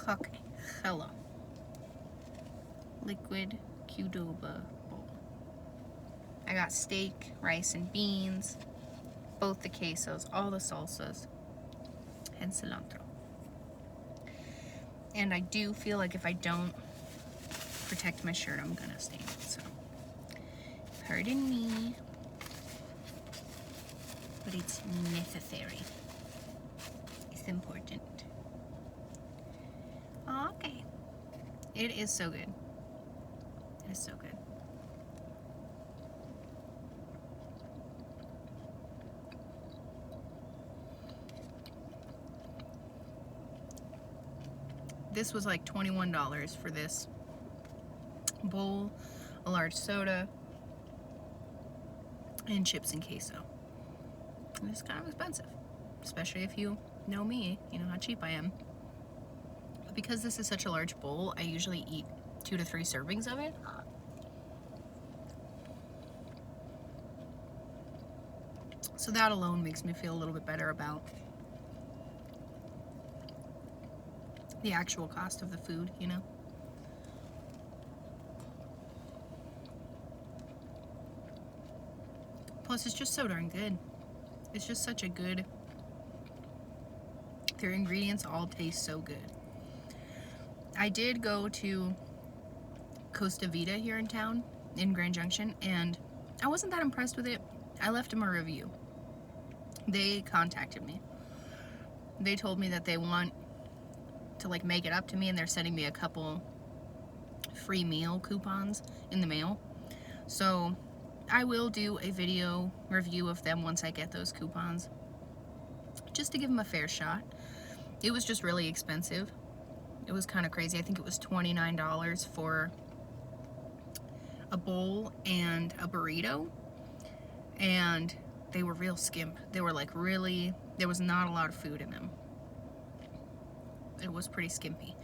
Okay, hello. Liquid Qdoba bowl. I got steak, rice, and beans, both the quesos, all the salsas, and cilantro. And I do feel like if I don't protect my shirt, I'm gonna stain it, so pardon me, but it's necessary. It's important. Okay. It is so good. It is so good. This was like $21 for this bowl, a large soda, and chips and queso. And it's kind of expensive, especially if you know me, you know how cheap I am. But because this is such a large bowl, I usually eat 2 to 3 servings of it. So that alone makes me feel a little bit better about the actual cost of the food, you know? Plus, it's just so darn good. It's just such a good... Their ingredients all taste so good. I did go to Qdoba here in town, in Grand Junction, and I wasn't that impressed with it. I left them a review. They contacted me. They told me that they want to like make it up to me, and they're sending me a couple free meal coupons in the mail. So I will do a video review of them once I get those coupons, just to give them a fair shot. It was just really expensive. It was kind of crazy. I think it was $29 for a bowl and a burrito, and they were real skimp. They were like really, there was not a lot of food in them. It was pretty skimpy.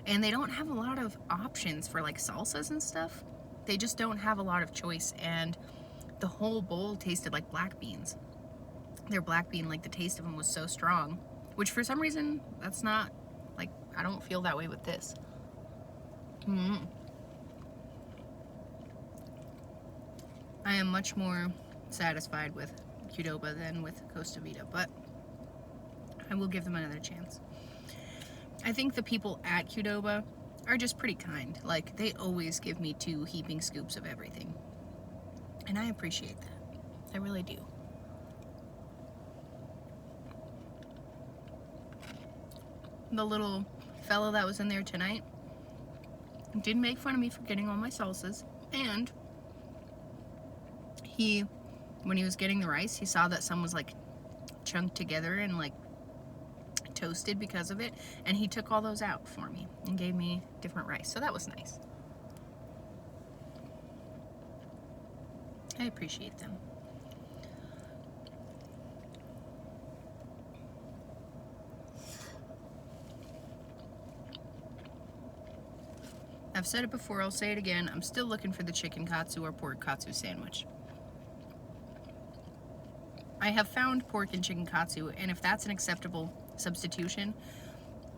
And they don't have a lot of options for like salsas and stuff. They just don't have a lot of choice, and the whole bowl tasted like black beans. Their black bean, like the taste of them was so strong, which for some reason, that's not, like, I don't feel that way with this. I am much more satisfied with Qdoba than with Qdoba, but I will give them another chance. I think the people at Qdoba are just pretty kind. Like, they always give me 2 heaping scoops of everything. And I appreciate that. I really do. The little fellow that was in there tonight did make fun of me for getting all my salsas, and when he was getting the rice, he saw that some was like chunked together and like toasted because of it, and he took all those out for me and gave me different rice, so that was nice. I appreciate them. I've said it before, I'll say it again, I'm still looking for the chicken katsu or pork katsu sandwich. I have found pork and chicken katsu, and if that's an acceptable substitution,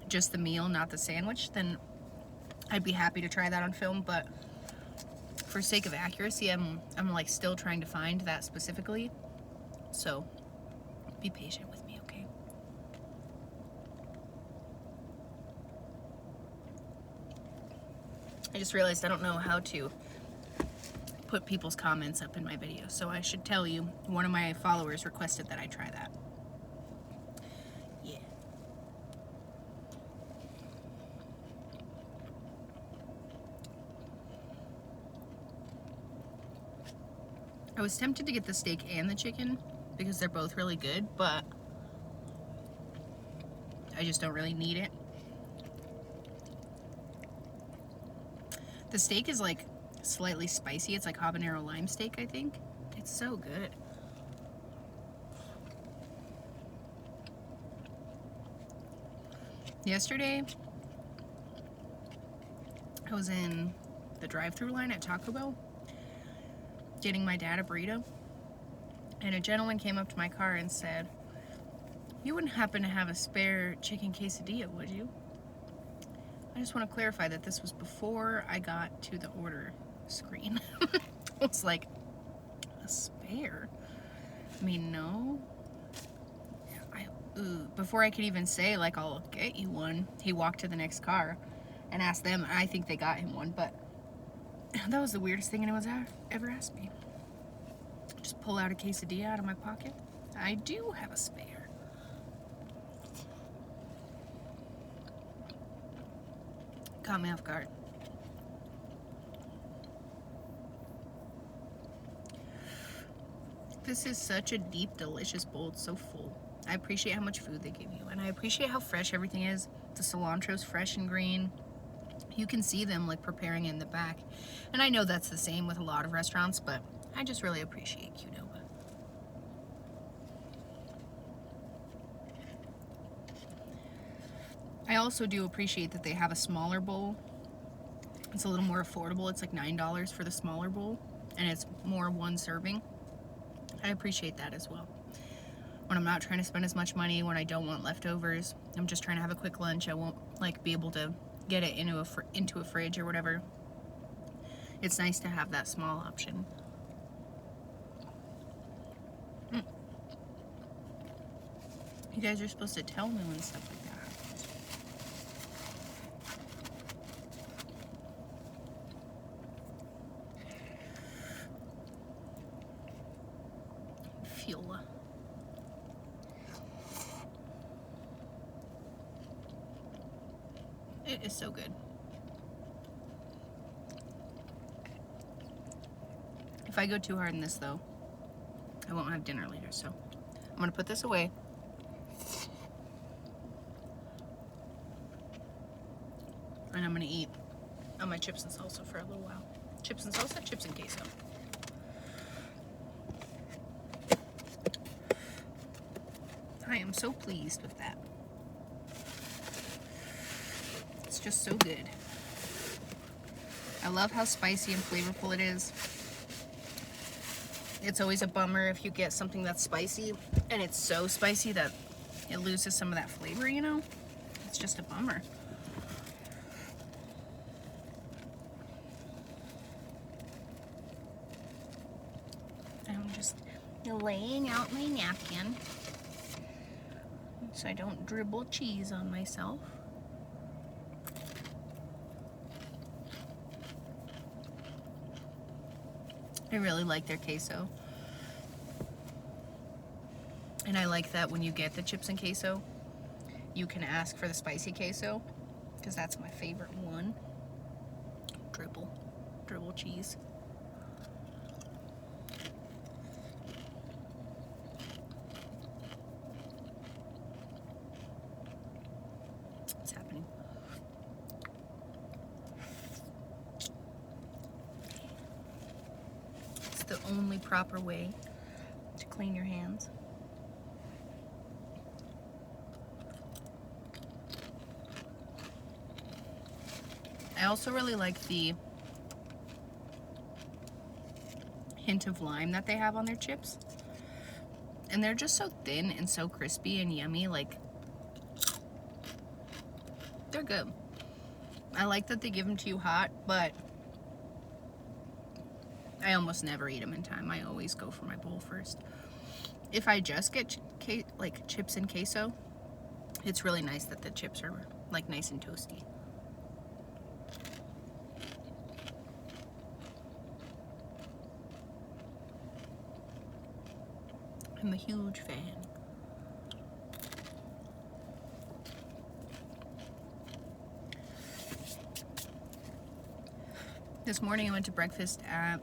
just the meal, not the sandwich, then I'd be happy to try that on film. But for sake of accuracy, I'm like still trying to find that specifically, so be patient with me, okay? I just realized I don't know how to put people's comments up in my video, so I should tell you, one of my followers requested that I try that. Yeah. I was tempted to get the steak and the chicken because they're both really good, but I just don't really need it. The steak is like slightly spicy. It's like habanero lime steak, I think. It's so good. Yesterday, I was in the drive-thru line at Taco Bell getting my dad a burrito, and a gentleman came up to my car and said, "You wouldn't happen to have a spare chicken quesadilla, would you?" I just want to clarify that this was before I got to the order screen. It's like, a spare? I mean, no. Before I could even say, like, I'll get you one, he walked to the next car and asked them, and I think they got him one, but that was the weirdest thing anyone's ever asked me. Just pull out a quesadilla out of my pocket. I do have a spare. Caught me off guard. This is such a deep, delicious bowl. It's so full. I appreciate how much food they give you, and I appreciate how fresh everything is. The cilantro's fresh and green. You can see them like preparing in the back. And I know that's the same with a lot of restaurants, but I just really appreciate Qdoba. I also do appreciate that they have a smaller bowl. It's a little more affordable. It's like $9 for the smaller bowl, and it's more one serving. I appreciate that as well. When I'm not trying to spend as much money, when I don't want leftovers, I'm just trying to have a quick lunch, I won't like be able to get it into a fridge or whatever. It's nice to have that small option. You guys are supposed to tell me when stuff like that happens. Fuel. It is so good. If I go too hard in this though, I won't have dinner later, so I'm gonna put this away. And I'm gonna eat on my chips and salsa for a little while. Chips and salsa, chips and queso. I am so pleased with that. It's just so good. I love how spicy and flavorful it is. It's always a bummer if you get something that's spicy and it's so spicy that it loses some of that flavor, you know? It's just a bummer. I'm just laying out my napkin so I don't dribble cheese on myself. I really like their queso. And I like that when you get the chips and queso, you can ask for the spicy queso, because that's my favorite one. Dribble cheese. What's happening? It's the only proper way to clean your hands. I also really like the hint of lime that they have on their chips. And they're just so thin and so crispy and yummy. Like, they're good. I like that they give them to you hot, but I almost never eat them in time. I always go for my bowl first. If I just get like chips and queso, it's really nice that the chips are like nice and toasty. I'm a huge fan. This morning I went to breakfast at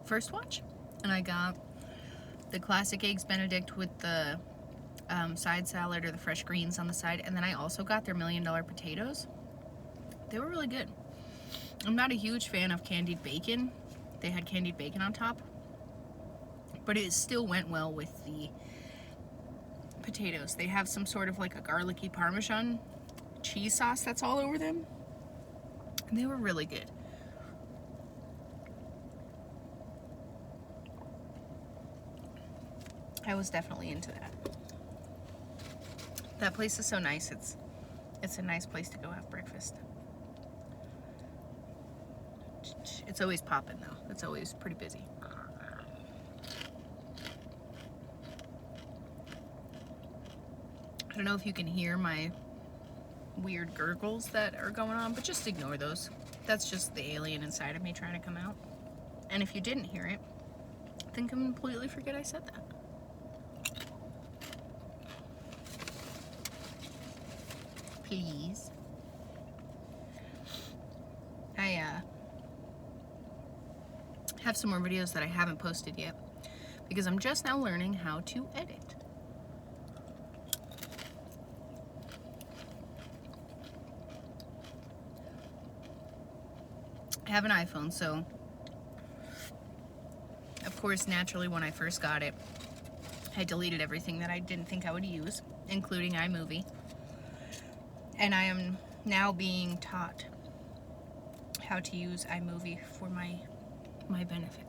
First Watch, and I got the classic eggs Benedict with the side salad or the fresh greens on the side, and then I also got their $1 million potatoes. They were really good. I'm not a huge fan of candied bacon. They had candied bacon on top, but it still went well with the potatoes. They have some sort of like a garlicky Parmesan cheese sauce that's all over them, and they were really good. I was definitely into that. That place is so nice. It's It's a nice place to go have breakfast. It's always popping though. It's always pretty busy. I don't know if you can hear my weird gurgles that are going on, but just ignore those. That's just the alien inside of me trying to come out. And if you didn't hear it, then completely forget I said that. Please. I have some more videos that I haven't posted yet because I'm just now learning how to edit. I have an iPhone, so of course, naturally, when I first got it, I deleted everything that I didn't think I would use, including iMovie. And I am now being taught how to use iMovie for my benefit.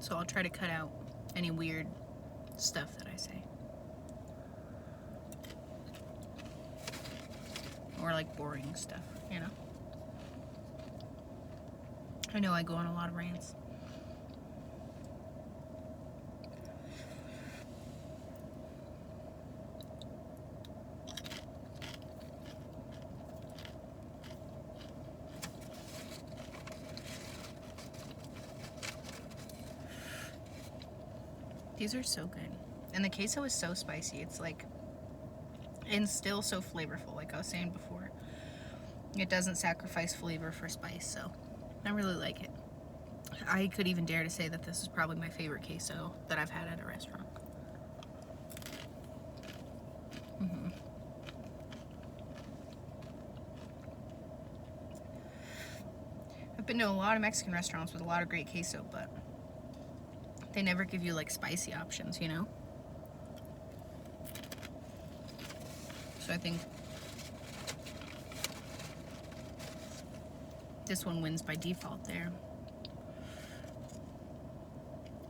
So I'll try to cut out any weird stuff that I say. Or like boring stuff, you know? I know I go on a lot of rants. These are so good. And the queso is so spicy. It's like, and still so flavorful, like I was saying before. It doesn't sacrifice flavor for spice, so I really like it. I could even dare to say that this is probably my favorite queso that I've had at a restaurant. I've been to a lot of Mexican restaurants with a lot of great queso, but they never give you like spicy options, you know? So I think this one wins by default there.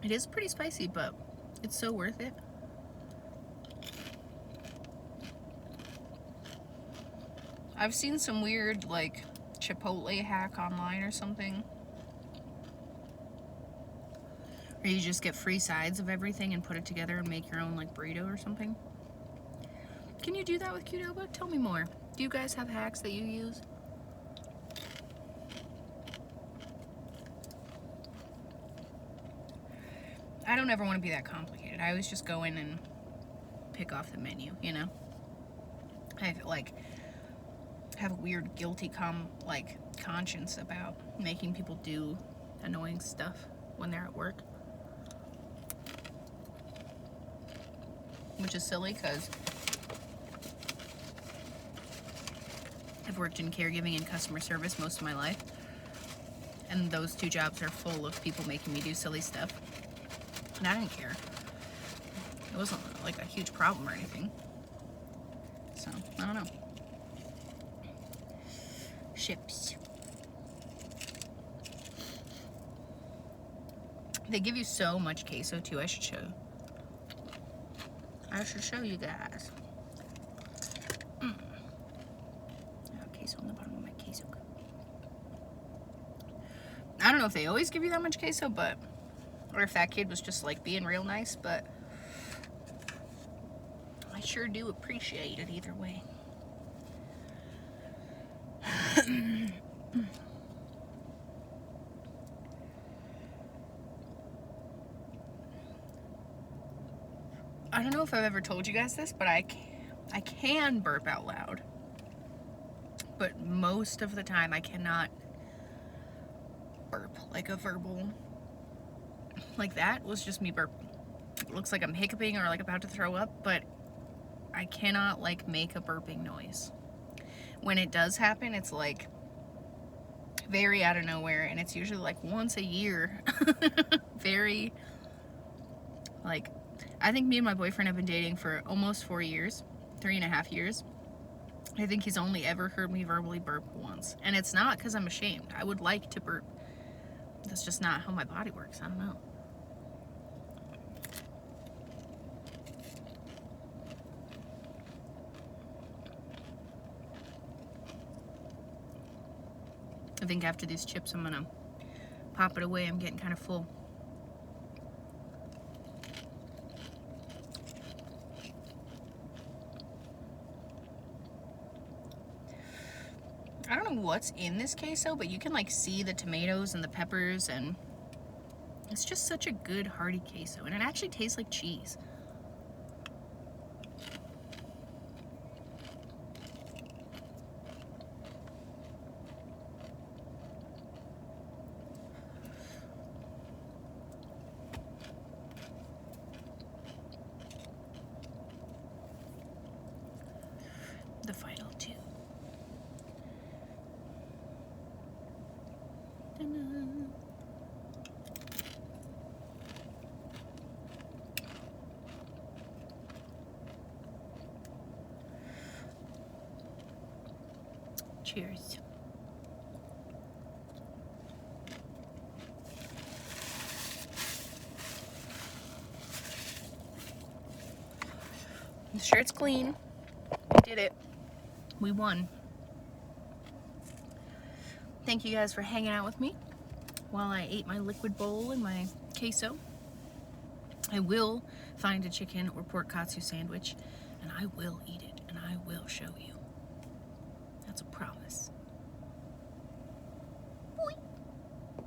It is pretty spicy, but it's so worth it. I've seen some weird like Chipotle hack online or something, where you just get free sides of everything and put it together and make your own like burrito or something. Can you do that with Qdoba? Tell me more. Do you guys have hacks that you use? I don't ever want to be that complicated. I always just go in and pick off the menu, you know? I like have a weird guilty conscience about making people do annoying stuff when they're at work. Which is silly because I've worked in caregiving and customer service most of my life, and those two jobs are full of people making me do silly stuff, and I didn't care. It wasn't like a huge problem or anything, so I don't know. Chips. They give you so much queso too. I should show you guys. Queso on the bottom of my queso cup. I don't know if they always give you that much queso, but or if that kid was just like being real nice, but I sure do appreciate it either way. I don't know if I've ever told you guys this, but I can burp out loud. But most of the time I cannot burp like a verbal. Like that was just me burping. It looks like I'm hiccuping or like about to throw up, but I cannot like make a burping noise. When it does happen, it's like very out of nowhere, and it's usually like once a year. Very, like, I think me and my boyfriend have been dating for almost 4 years, 3.5 years. I think he's only ever heard me verbally burp once, and it's not because I'm ashamed. I would like to burp That's just not how my body works. I don't know. I think after these chips, I'm gonna pop it away. I'm getting kind of full. I don't know what's in this queso, but you can like see the tomatoes and the peppers, and it's just such a good hearty queso, and it actually tastes like cheese. The final two. Ta-da. Cheers. The shirt's clean. We did it. We won. Thank you guys for hanging out with me while I ate my liquid bowl and my queso. I will find a chicken or pork katsu sandwich, and I will eat it, and I will show you. That's a promise.